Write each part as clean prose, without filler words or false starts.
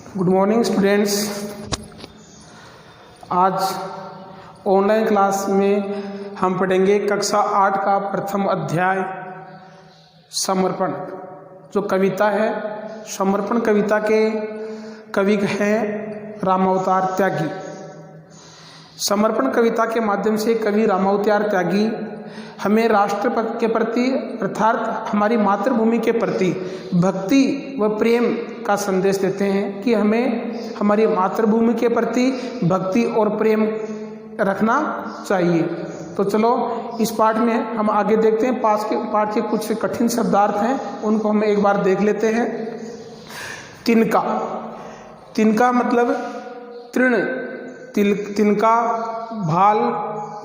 Good morning students. आज online class में हम पढ़ेंगे कक्षा 8 का प्रथम अध्याय समर्पण। जो कविता है समर्पण कविता के कवि हैं रामावतार त्यागी। समर्पण कविता के माध्यम से कवि रामावतार त्यागी हमें राष्ट्र के प्रति अर्थात हमारी मातृभूमि के प्रति भक्ति व प्रेम का संदेश देते हैं कि हमें हमारी मातृभूमि के प्रति भक्ति और प्रेम रखना चाहिए। तो चलो इस पाठ में हम आगे देखते हैं। पाठ के कुछ कठिन शब्दार्थ हैं, उनको हम एक बार देख लेते हैं। तिनका, तिनका मतलब तृण, तिनका, भाल,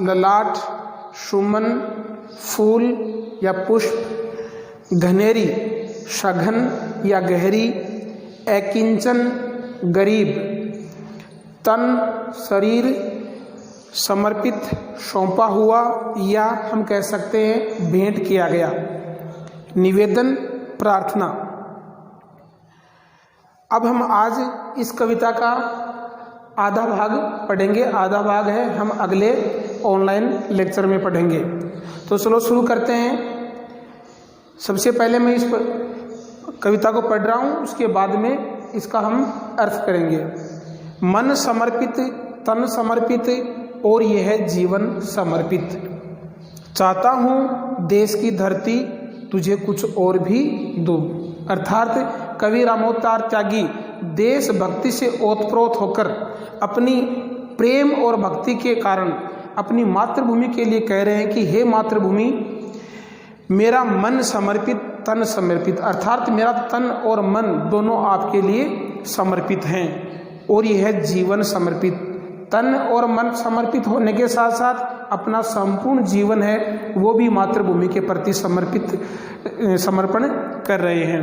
ललाट, सुमन, फूल या पुष्प, घनेरी, सघन या गहरी, अकिंचन, गरीब, तन, शरीर, समर्पित, सौंपा हुआ या हम कह सकते हैं भेंट किया गया, निवेदन, प्रार्थना। अब हम आज इस कविता का आधा भाग पढ़ेंगे। आधा भाग है हम अगले ऑनलाइन लेक्चर में पढ़ेंगे। तो चलो शुरू करते हैं। सबसे पहले मैं इस कविता को पढ़ रहा हूँ, उसके बाद में इसका हम अर्थ करेंगे। मन समर्पित, तन समर्पित और यह है जीवन समर्पित। चाहता हूँ देश की धरती तुझे कुछ और भी दूँ। अर्थात कवि रामावतार त्यागी देशभक्ति से ओतप्रोत होकर अपनी प्रेम और भक्ति के कारण अपनी मातृभूमि के लिए कह रहे हैं कि हे मातृभूमि, मेरा मन समर्पित, तन समर्पित, अर्थात मेरा तन और मन दोनों आपके लिए समर्पित हैं और यह है जीवन समर्पित। तन और मन समर्पित होने के साथ साथ अपना संपूर्ण जीवन है वो भी मातृभूमि के प्रति समर्पण कर रहे हैं।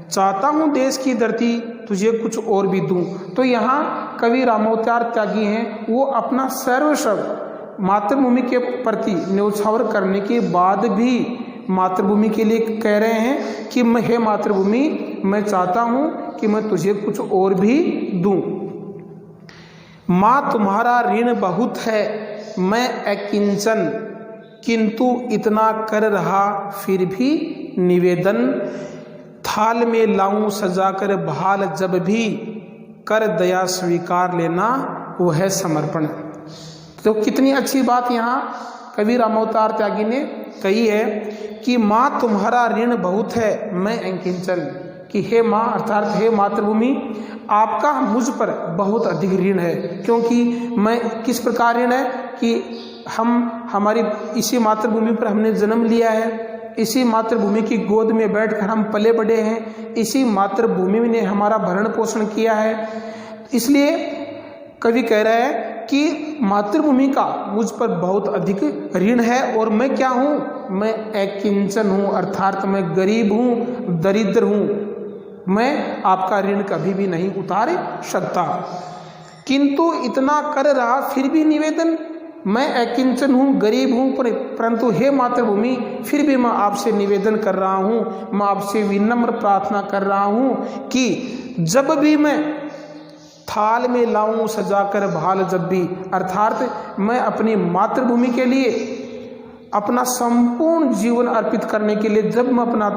चाहता हूँ देश की धरती तुझे कुछ और भी दूँ। तो यहाँ कवि रामावतार त्यागी हैं, वो अपना सर्वस्व मातृभूमि के प्रति न्यौछावर करने के बाद भी मातृभूमि के लिए कह रहे हैं कि हे मातृभूमि, मैं चाहता हूँ कि मैं तुझे कुछ और भी दूँ। माँ तुम्हारा ऋण बहुत है, मैं अकिंचन, किंतु इतना कर रहा फिर भी निवेदन। थाल में लाऊं सजाकर भाल जब भी, कर दया स्वीकार लेना वो है समर्पण। तो कितनी अच्छी बात यहाँ कवि रामावतार त्यागी ने कही है कि माँ तुम्हारा ऋण बहुत है, मैं अकिंचन, कि हे माँ अर्थात हे मातृभूमि, आपका मुझ पर बहुत अधिक ऋण है। क्योंकि मैं किस प्रकार ऋण है कि हमारी इसी मातृभूमि पर हमने जन्म लिया है, इसी मातृभूमि की गोद में बैठकर हम पले बढ़े हैं, इसी मातृभूमि ने हमारा भरण पोषण किया है। इसलिए कवि कह रहा है कि मातृभूमि का मुझ पर बहुत अधिक ऋण है और मैं क्या हूँ, मैं अकिंचन हूँ, अर्थात मैं गरीब हूँ, दरिद्र हूँ, मैं आपका ऋण कभी भी नहीं उतार सकता। किंतु इतना कर रहा फिर भी निवेदन, मैं अकिंचन हूँ, गरीब हूँ, परंतु हे मातृभूमि फिर भी मैं आपसे निवेदन कर रहा हूँ, मैं आपसे विनम्र प्रार्थना कर रहा हूँ कि जब भी मैं थाल में लाऊं सजाकर भाल जब भी, अर्थात मैं अपनी मातृभूमि के लिए अपना संपूर्ण जीवन अर्पित करने के लिए जब मैं अपना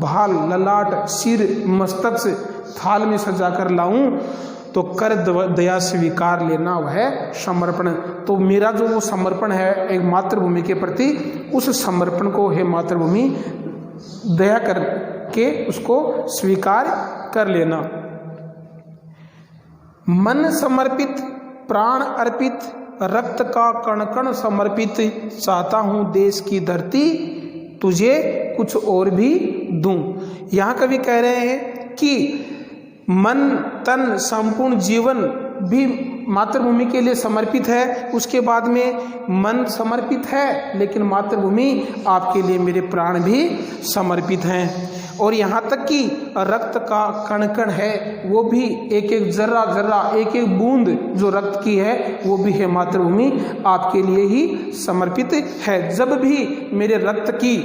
भाल, ललाट, सिर, मस्तक से थाल में सजाकर लाऊं तो कर दया स्वीकार लेना वह है समर्पण। तो मेरा जो वो समर्पण है एक मातृभूमि के प्रति, उस समर्पण को हे मातृभूमि दया करके उसको स्वीकार कर लेना। मन समर्पित, प्राण अर्पित, रक्त का कण कण समर्पित, चाहता हूँ देश की धरती तुझे कुछ और भी दूँ। यहाँ कवि कह रहे हैं कि मन, तन, संपूर्ण जीवन भी मातृभूमि के लिए समर्पित है। उसके बाद में मन समर्पित है लेकिन मातृभूमि आपके लिए मेरे प्राण भी समर्पित हैं। और यहाँ तक कि रक्त का कण कण है वो भी एक एक जर्रा जर्रा, एक एक बूंद जो रक्त की है वो भी है मातृभूमि आपके लिए ही समर्पित है। जब भी मेरे रक्त की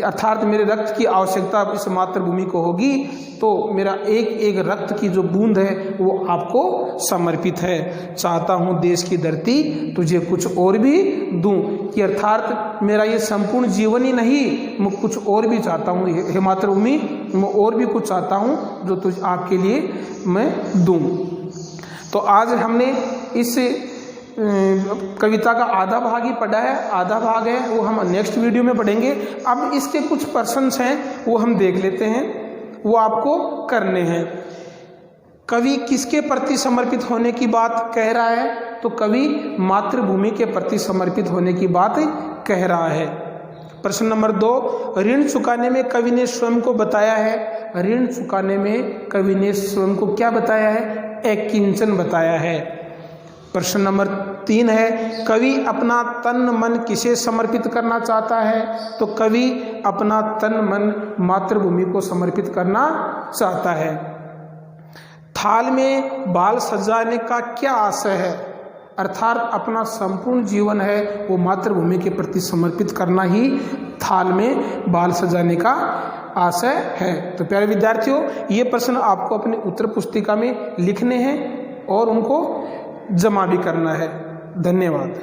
अर्थात मेरे रक्त की आवश्यकता इस मातृभूमि को होगी, तो मेरा एक एक रक्त की जो बूंद है वो आपको समर्पित है। चाहता हूँ देश की धरती तुझे कुछ और भी दूं, कि अर्थात मेरा ये संपूर्ण जीवन ही नहीं, मैं कुछ और भी चाहता हूँ, हे मातृभूमि मैं और भी कुछ चाहता हूँ जो तुझ आपके लिए मैं दूं। तो आज हमने इस कविता का आधा भाग ही पढ़ा है, आधा भाग है वो हम नेक्स्ट वीडियो में पढ़ेंगे। अब इसके कुछ प्रश्न हैं वो हम देख लेते हैं, वो आपको करने हैं। कवि किसके प्रति समर्पित होने की बात कह रहा है? तो कवि मातृभूमि के प्रति समर्पित होने की बात कह रहा है। प्रश्न नंबर 2, ऋण चुकाने में कवि ने स्वयं को बताया है। ऋण चुकाने में कवि ने स्वयं को क्या बताया है? अकिंचन बताया है। प्रश्न नंबर 3 है, कवि अपना तन मन किसे समर्पित करना चाहता है? तो कवि अपना तन मन मातृभूमि को समर्पित करना चाहता है। थाल में बाल सजाने का क्या आशय है? अर्थात अपना संपूर्ण जीवन है वो मातृभूमि के प्रति समर्पित करना ही थाल में बाल सजाने का आशय है। तो प्यारे विद्यार्थियों, ये प्रश्न आपको अपनी उत्तर पुस्तिका में लिखने हैं और उनको जमा भी करना है। धन्यवाद।